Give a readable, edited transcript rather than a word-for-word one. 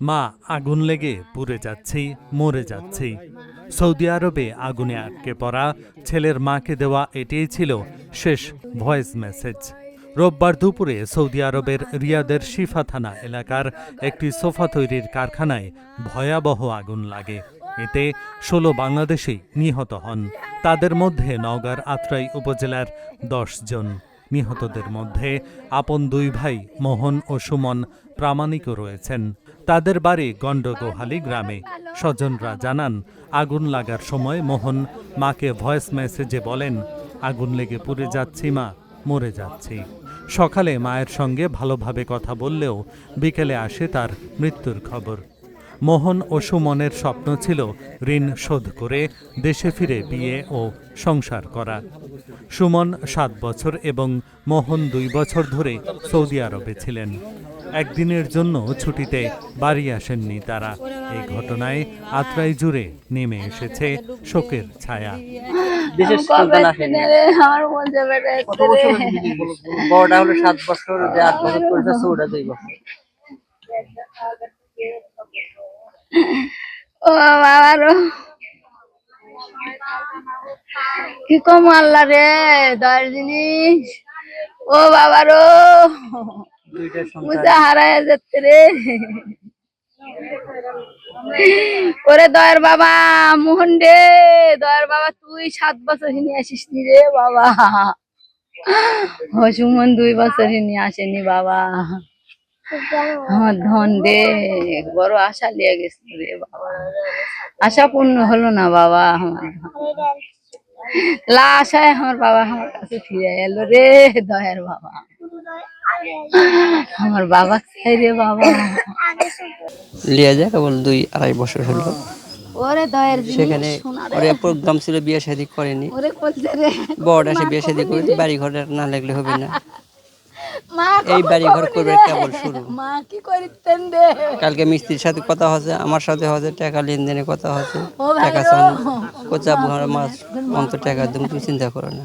মা আগুন লেগে পুড়ে যাচ্ছি, মরে যাচ্ছি। সৌদি আরবে আগুনে আটকে পড়া ছেলের মাকে দেওয়া এটাই ছিল শেষ ভয়েস মেসেজ। রোববার দুপুরে সৌদি আরবের রিয়াদের শিফা থানা এলাকার একটি সোফা তৈরির কারখানায় ভয়াবহ আগুন লাগে। এতে ১৬ বাংলাদেশি নিহত হন। তাদের মধ্যে নওগাঁর আত্রাই উপজেলার ১০ জন। নিহতদের মধ্যে আপন দুই ভাই মোহন ও সুমন প্রামাণিকও রয়েছেন। তাদের বাড়ি গণ্ডগোহালী গ্রামে। স্বজনরা জানান, আগুন লাগার সময় মোহন মাকে ভয়েস মেসেজে বলেন, আগুন লেগে পুড়ে যাচ্ছি মা, মরে যাচ্ছি। সকালে মায়ের সঙ্গে ভালোভাবে কথা বললেও বিকেলে আসে তার মৃত্যুর খবর। মোহন ও সুমনের স্বপ্ন ছিল ঋণ শোধ করে দেশে ফিরে বিয়ে ও সংসার করা। সুমন ৭ বছর এবং মোহন ২ বছর ধরে সৌদি আরবে ছিলেন। একদিনের জন্য ছুটিতে বাড়ি আসেননি তারা। এই ঘটনায় আত্রাই জুড়ে নেমে এসেছে শোকের ছায়া। বড়টা হলো 7 বছর, 8 বছর করেছে, ছোটটা 2 বছর। ও বাবারো কি কম আল্লাহ রে, দশ জিনিস। ও বাবারো মুজা হারায় যাচ্ছে রে। ওরে দয়ের বাবা মোহন রে, দয়ের বাবা তুই 7 বছর নিয়ে আসিস নি রে বাবা। ও সুমন 2 বছর নিয়ে আসেনি বাবা। আমার ধন রে, বড় আশা লিয়ে গেছিল রে বাবা, আশা পূর্ণ হলো না বাবা। আমার আশায় আমার বাবা আমার কাছে ফিরে এলো রে দয়ার বাবা। আমার বাবা চাই রে বাবা। লিয়া যায় কেবল 2-2.5 বছর হলো। ওরে দয়ের সেখানে ওরে প্রোগ্রাম ছিল, বিয়ে শাদী করেনি। ওরে করছে রে বড়টা সে বিয়ে শাদী করে বাড়ি ঘর না লাগলে হবে না। এই বাড়ি ঘর করবে কেবল শুরু। মা কি করিতেন রে? কালকে মিস্ত্রির সাথে কথা হচ্ছে, আমার সাথে হচ্ছে, টাকা লেনদেনে কথা হচ্ছে। টাকা কোচা মাছ অন্ত টাকা তুমি চিন্তা করো না।